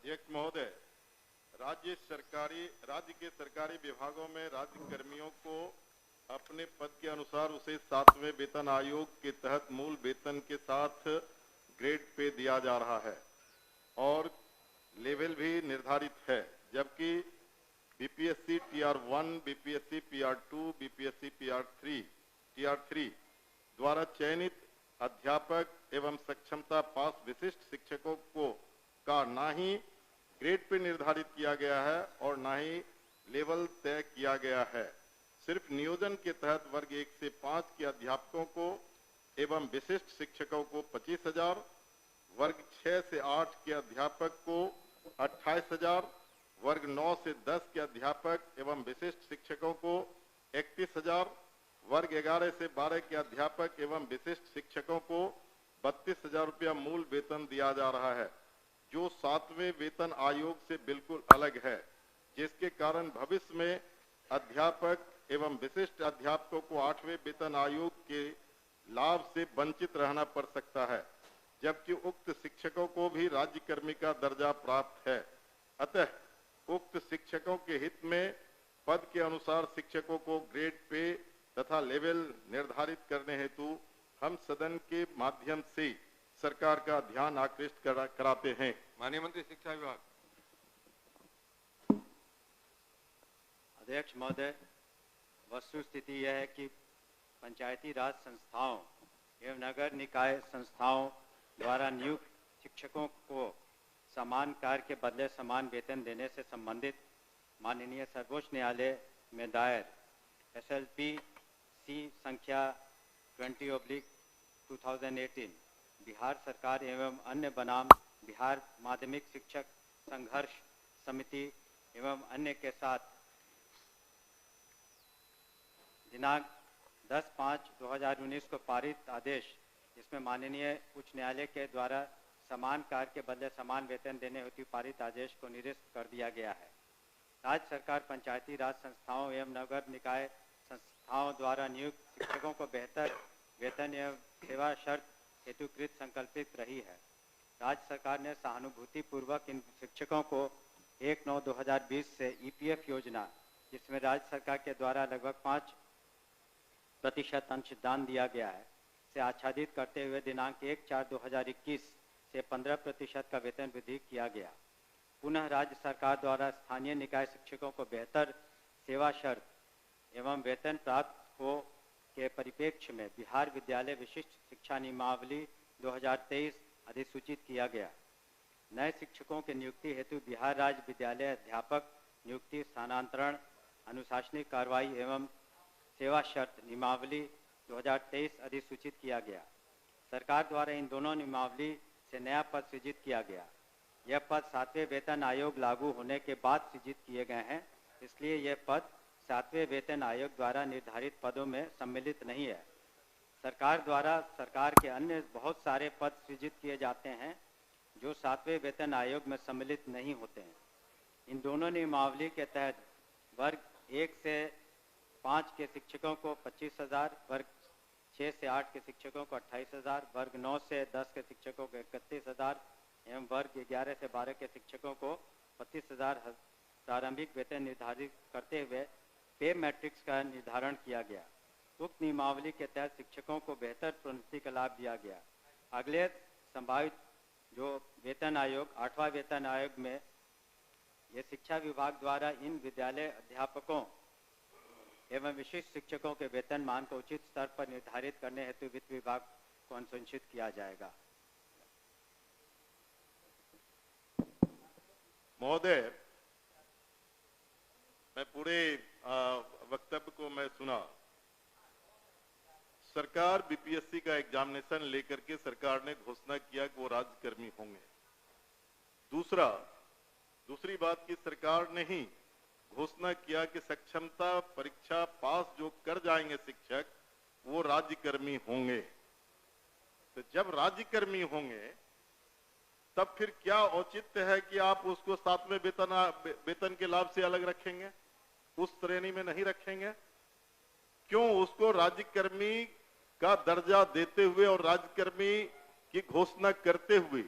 अध्यक्ष महोदय, राज्य के सरकारी विभागों में राज्य कर्मियों को अपने पद के अनुसार उसे 7वें वेतन आयोग के तहत मूल वेतन के साथ ग्रेड पे दिया जा रहा है और लेवल भी निर्धारित है, जबकि बीपीएससी टीआर1, बीपीएससी पीआर2, बीपीएससी टीआर3 द्वारा चयनित अध्यापक एवं सक्षमता पास विशिष्ट शिक्षकों को का ना ही ग्रेड पे निर्धारित किया गया है और ना ही लेवल तय किया गया है। सिर्फ नियोजन के तहत वर्ग 1 से 5 के अध्यापकों को एवं विशिष्ट शिक्षकों को 25,000, वर्ग 6 से 8 के अध्यापक को 28,000, वर्ग 9 से 10 के अध्यापक एवं विशिष्ट शिक्षकों को 31,000, वर्ग 11 से 12 के अध्यापक एवं विशिष्ट शिक्षकों को 32,000 रुपया मूल वेतन दिया जा रहा है, जो 7वें वेतन आयोग से बिल्कुल अलग है, जिसके कारण भविष्य में अध्यापक एवं विशिष्ट अध्यापकों को 8वें वेतन आयोग के लाभ से वंचित रहना पड़ सकता है, जबकि उक्त शिक्षकों को भी राज्य कर्मी का दर्जा प्राप्त है। अतः उक्त शिक्षकों के हित में पद के अनुसार शिक्षकों को ग्रेड पे तथा लेवल निर्धारित करने हेतु हम सदन के माध्यम से सरकार का ध्यान आकृष्ट कराते हैं। माननीय मंत्री शिक्षा विभाग। अध्यक्ष महोदय, वस्तुस्थिति यह है कि पंचायती राज संस्थाओं एवं नगर निकाय संस्थाओं द्वारा नियुक्त शिक्षकों को समान कार्य के बदले समान वेतन देने से संबंधित माननीय सर्वोच्च न्यायालय में दायर SLP C संख्या 20/2018 बिहार सरकार एवं अन्य बनाम बिहार माध्यमिक शिक्षक संघर्ष समिति एवं अन्य के साथ दिनांक 10/5/2019 को पारित आदेश, जिसमें माननीय उच्च न्यायालय के द्वारा समान कार्य के बदले समान वेतन देने हेतु पारित आदेश को निरस्त कर दिया गया है। राज्य सरकार पंचायती राज संस्थाओं एवं नगर निकाय संस्थाओं द्वारा नियुक्त शिक्षकों को बेहतर वेतन एवं सेवा शर्त हेतुकृत संकल्पित रही है। राज्य सरकार ने सहानुभूतिपूर्वक इन शिक्षकों को 1/9/2020 से EPF योजना, जिसमें राज्य सरकार के द्वारा लगभग 5% अंशदान दिया गया है, से आच्छादित करते हुए दिनांक 1/4/2021 से 15% का वेतन वृद्धि किया गया। पुनः राज्य सरकार द्वारा स्थानीय निकाय शिक्षकों को बेहतर सेवा शर्त एवं वेतन प्राप्त हो के परिप्रेक्ष्य में बिहार विद्यालय विशिष्ट शिक्षा नियमावली 2023 अधिसूचित किया गया। नए शिक्षकों के नियुक्ति हेतु बिहार राज्य विद्यालय अध्यापक नियुक्ति, स्थानांतरण, अनुशासनिक कार्रवाई एवं सेवा शर्त नियमावली 2023 अधिसूचित किया गया। सरकार द्वारा इन दोनों नियमावली से नया पद सृजित किया गया। यह पद 7वें वेतन आयोग लागू होने के बाद सृजित किए गए हैं, इसलिए यह पद 7वें वेतन आयोग द्वारा निर्धारित पदों में सम्मिलित नहीं है। सरकार द्वारा सरकार के अन्य बहुत सारे पद सृजित किए जाते हैं जो 7वें वेतन आयोग में सम्मिलित नहीं होते हैं। इन दोनों नियमावली के तहत वर्ग 1 से 5 के शिक्षकों को 25,000, वर्ग 6 से 8 के शिक्षकों को 28,000, वर्ग 9 से 10 के शिक्षकों को 31,000 एवं वर्ग 11 से 12 के शिक्षकों को 25,000 प्रारंभिक वेतन निर्धारित करते हुए पे मैट्रिक्स का निर्धारण किया गया। उक्त नियमावली के तहत शिक्षकों को बेहतर प्रोन्नति का लाभ दिया गया। अगले संभावित जो वेतन आयोग 8वां वेतन आयोग में ये शिक्षा विभाग द्वारा इन विद्यालय अध्यापकों एवं विशिष्ट शिक्षकों के वेतन मान को उचित स्तर पर निर्धारित करने हेतु वित्त विभाग को अनुशंसित किया जाएगा। महोदय, मैं पूरे वक्तव्य को मैं सुना। सरकार बीपीएससी का एग्जामिनेशन लेकर के सरकार ने घोषणा किया कि वो राज्यकर्मी होंगे। दूसरी बात की सरकार ने ही घोषणा किया कि सक्षमता परीक्षा पास जो कर जाएंगे शिक्षक वो राज्यकर्मी होंगे। तो जब राज्यकर्मी होंगे तब फिर क्या औचित्य है कि आप उसको 7वें वेतन के लाभ से अलग रखेंगे, उस श्रेणी में नहीं रखेंगे? क्यों उसको राज्यकर्मी का दर्जा देते हुए और राज्यकर्मी की घोषणा करते हुए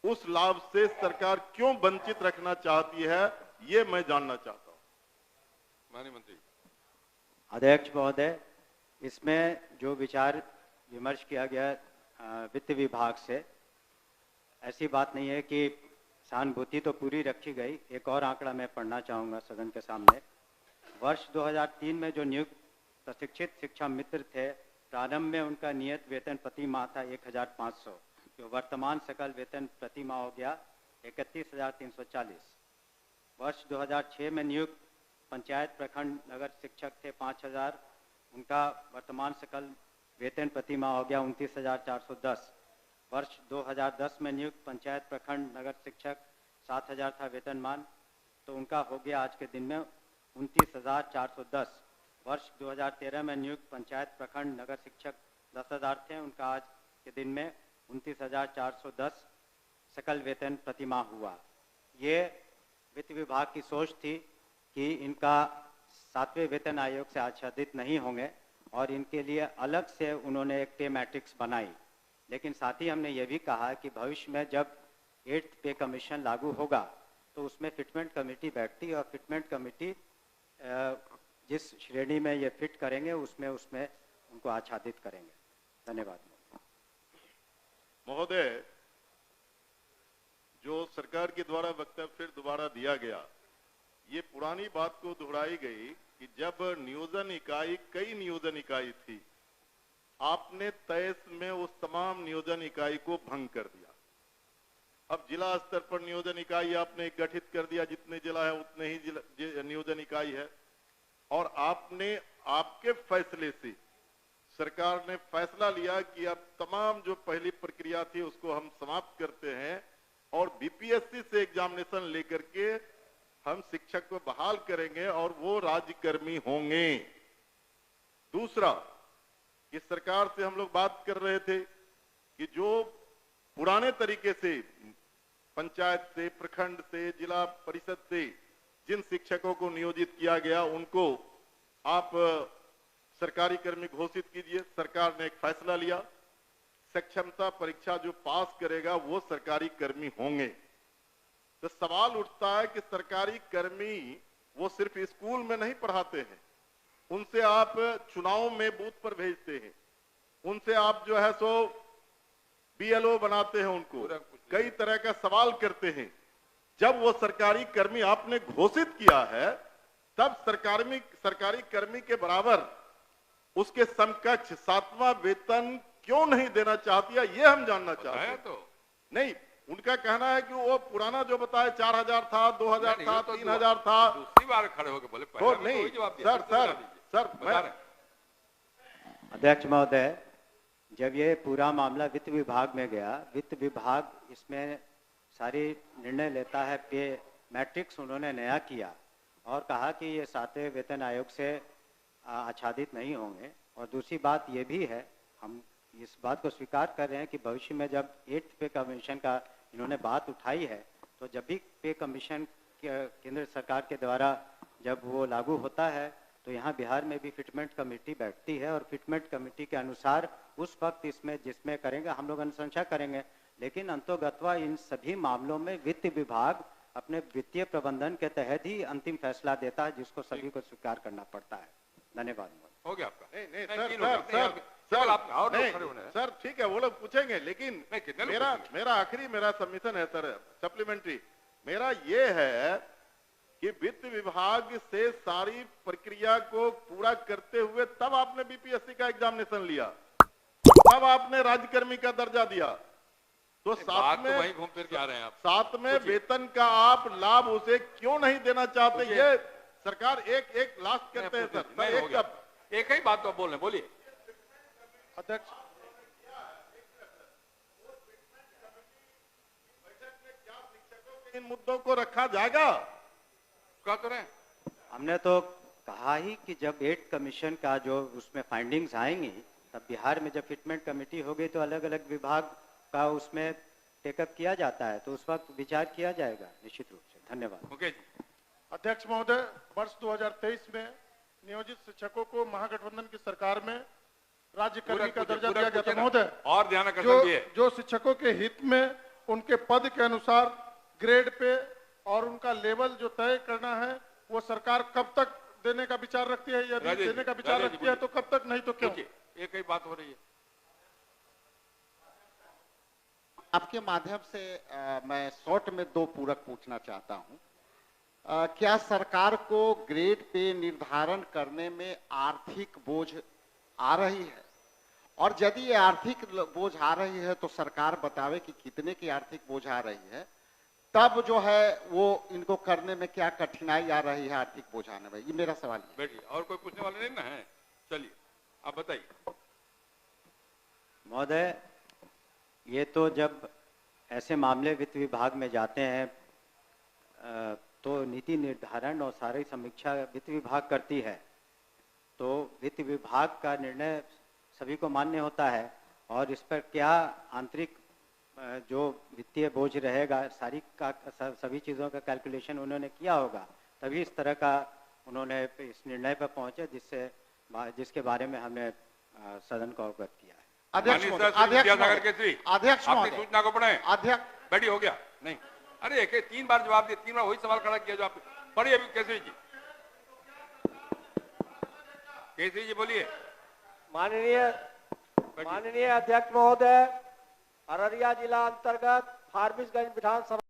उस लाभ से सरकार क्यों वंचित रखना चाहती है, ये मैं जानना चाहता हूं। माननीय मंत्री। अध्यक्ष महोदय, इसमें जो विचार विमर्श किया गया वित्त विभाग से, ऐसी बात नहीं है कि सहानुभूति तो पूरी रखी गई। एक और आंकड़ा मैं पढ़ना चाहूँगा सदन के सामने। वर्ष 2003 में जो नियुक्त प्रशिक्षित शिक्षा मित्र थे, प्रारंभ में उनका नियत वेतन प्रति माह था 1500, जो वर्तमान सकल वेतन प्रति माह हो गया 31,340। वर्ष 2006 में नियुक्त पंचायत प्रखंड नगर शिक्षक थे 5000, उनका वर्तमान सकल वेतन प्रति माह हो गया 29,410। वर्ष 2010 में नियुक्त पंचायत प्रखंड नगर शिक्षक 7000 था वेतनमान, तो उनका हो गया आज के दिन में 29,410। वर्ष 2013 में नियुक्त पंचायत प्रखंड नगर शिक्षक 10,000 थे, उनका आज के दिन में 29,410 सकल वेतन प्रति माह हुआ। ये वित्त विभाग की सोच थी कि इनका 7वें वेतन आयोग से आच्छादित नहीं होंगे और इनके लिए अलग से उन्होंने एक पे मैट्रिक्स बनाई। लेकिन साथ ही हमने ये भी कहा कि भविष्य में जब 8th पे कमीशन लागू होगा तो उसमें फिटमेंट कमेटी बैठती है और फिटमेंट कमेटी जिस श्रेणी में ये फिट करेंगे उसमें उनको आच्छादित करेंगे। धन्यवाद महोदय। जो सरकार के द्वारा वक्तव्य फिर दोबारा दिया गया, ये पुरानी बात को दोहराई गई कि जब नियोजन इकाई, कई नियोजन इकाई थी, आपने 23 में उस तमाम नियोजन इकाई को भंग कर दिया। अब जिला स्तर पर नियोजन इकाई आपने गठित कर दिया, जितने जिला है उतने ही नियोजन इकाई है, और आपने आपके फैसले से सरकार ने फैसला लिया कि अब तमाम जो पहली प्रक्रिया थी उसको हम समाप्त करते हैं और बीपीएससी से एग्जामिनेशन लेकर के हम शिक्षक को बहाल करेंगे और वो राज्यकर्मी होंगे। दूसरा, इस सरकार से हम लोग बात कर रहे थे कि जो पुराने तरीके से पंचायत से, प्रखंड से, जिला परिषद से जिन शिक्षकों को नियोजित किया गया उनको आप सरकारी कर्मी घोषित कीजिए। सरकार ने एक फैसला लिया, सक्षमता परीक्षा जो पास करेगा वो सरकारी कर्मी होंगे। तो सवाल उठता है कि सरकारी कर्मी वो सिर्फ स्कूल में नहीं पढ़ाते हैं, उनसे आप चुनाव में बूथ पर भेजते हैं, उनसे आप जो है सो बीएलओ बनाते हैं, उनको कई तरह का सवाल करते हैं। जब वो सरकारी कर्मी आपने घोषित किया है तब सरकारी कर्मी के बराबर उसके समकक्ष 7वां वेतन क्यों नहीं देना चाहती है, ये हम जानना चाहते हैं। तो नहीं, उनका कहना है कि वो पुराना जो बताया 4000 था, 2000 था, 3000 था। दूसरी बार खड़े होकर बोले तो नहीं सर मैं अध्यक्ष महोदय, जब ये पूरा मामला वित्त विभाग में गया, वित्त विभाग इसमें सारी निर्णय लेता है। पे मैट्रिक्स उन्होंने नया किया और कहा कि ये 7वें वेतन आयोग से आच्छादित नहीं होंगे। और दूसरी बात ये भी है, हम इस बात को स्वीकार कर रहे हैं कि भविष्य में जब 8th पे कमीशन का इन्होंने बात उठाई है, तो जब भी पे कमीशन केंद्र सरकार के द्वारा जब वो लागू होता है तो यहाँ बिहार में भी फिटमेंट कमेटी बैठती है और फिटमेंट कमेटी के अनुसार उस वक्त जिसमें करेंगे हम लोग अनुशंसा करेंगे। लेकिन अंतोगत्वा इन सभी मामलों में वित्त विभाग अपने वित्तीय प्रबंधन के तहत ही अंतिम फैसला देता है, जिसको सभी को स्वीकार करना पड़ता है। धन्यवाद। हो गया आपका। नहीं सर ठीक है, वो लोग पूछेंगे, लेकिन मेरा सबमिशन है सर, सप्लीमेंट्री मेरा ये है कि वित्त विभाग से सारी प्रक्रिया को पूरा करते हुए तब आपने बीपीएससी का एग्जामिनेशन लिया, तब आपने राज्यकर्मी का दर्जा दिया। तो साथ में वहीं घूम फिर के आ रहे हैं आप। साथ में वेतन का आप लाभ उसे क्यों नहीं देना चाहते, ये सरकार एक लास्ट करते हैं सर। एक ही बात तो बोल रहे, बोलिए अध्यक्ष। इन मुद्दों को रखा जाएगा, क्या करें? हमने तो कहा ही कि जब 8th कमीशन का जो उसमें फाइंडिंग्स आएंगी, तब बिहार में जब फिटमेंट कमेटी होगी तो अलग अलग विभाग का उसमें टेकअप किया जाता है, तो उस वक्त विचार किया जाएगा निश्चित रूप से। धन्यवाद। ओके। अध्यक्ष महोदय, वर्ष 2023 में नियोजित शिक्षकों को महागठबंधन की सरकार में राज्य कर्मी का दर्जा दिया गया था महोदय। और ध्यान आकर्षण जो शिक्षकों के हित में उनके पद के अनुसार ग्रेड पे और उनका लेवल जो तय करना है वो सरकार कब तक देने का विचार रखती है, यदि राजेश जी, देने का विचार राजेश जी, रखती है तो कब तक, नहीं तो क्यों? पूछिए, एक ही बात हो रही है। आपके माध्यम से मैं शॉर्ट में 2 पूरक पूछना चाहता हूं। क्या सरकार को ग्रेड पे निर्धारण करने में आर्थिक बोझ आ रही है, और यदि ये आर्थिक बोझ आ रही है तो सरकार बतावे कि कितने की आर्थिक बोझ आ रही है, तब जो है वो इनको करने में क्या कठिनाई आ रही है आर्थिक बोझ आने में। ये मेरा सवाल है। बैठिए, और कोई पूछने वाले नहीं ना है? चलिए आप बताइए। महोदय, ये तो जब ऐसे मामले वित्त विभाग में जाते हैं तो नीति निर्धारण और सारी समीक्षा वित्त विभाग करती है, तो वित्त विभाग का निर्णय सभी को मान्य होता है, और इस पर क्या आंतरिक जो वित्तीय बोझ रहेगा सभी चीज़ों का कैलकुलेशन उन्होंने किया होगा, तभी इस तरह का उन्होंने इस निर्णय पर पहुंचे जिसके बारे में हमने सदन को अवगत किया है। अध्यक्ष माननीय महोदय, सर, श्री अध्यक्ष विद्यासागर महोदय, केसरी, अध्यक्ष आपकी महोदय, सूचना को पढ़े। अध्यक्ष, बैठी, हो गया? नहीं, अरे एक 3 बार जवाब दिया, 3 बार वही सवाल खड़ा किया जो आप पढ़िए। अभी केसरी जी, केसरी जी बोलिए। माननीय अध्यक्ष महोदय, अररिया जिला अंतर्गत फारबिसगंज विधानसभा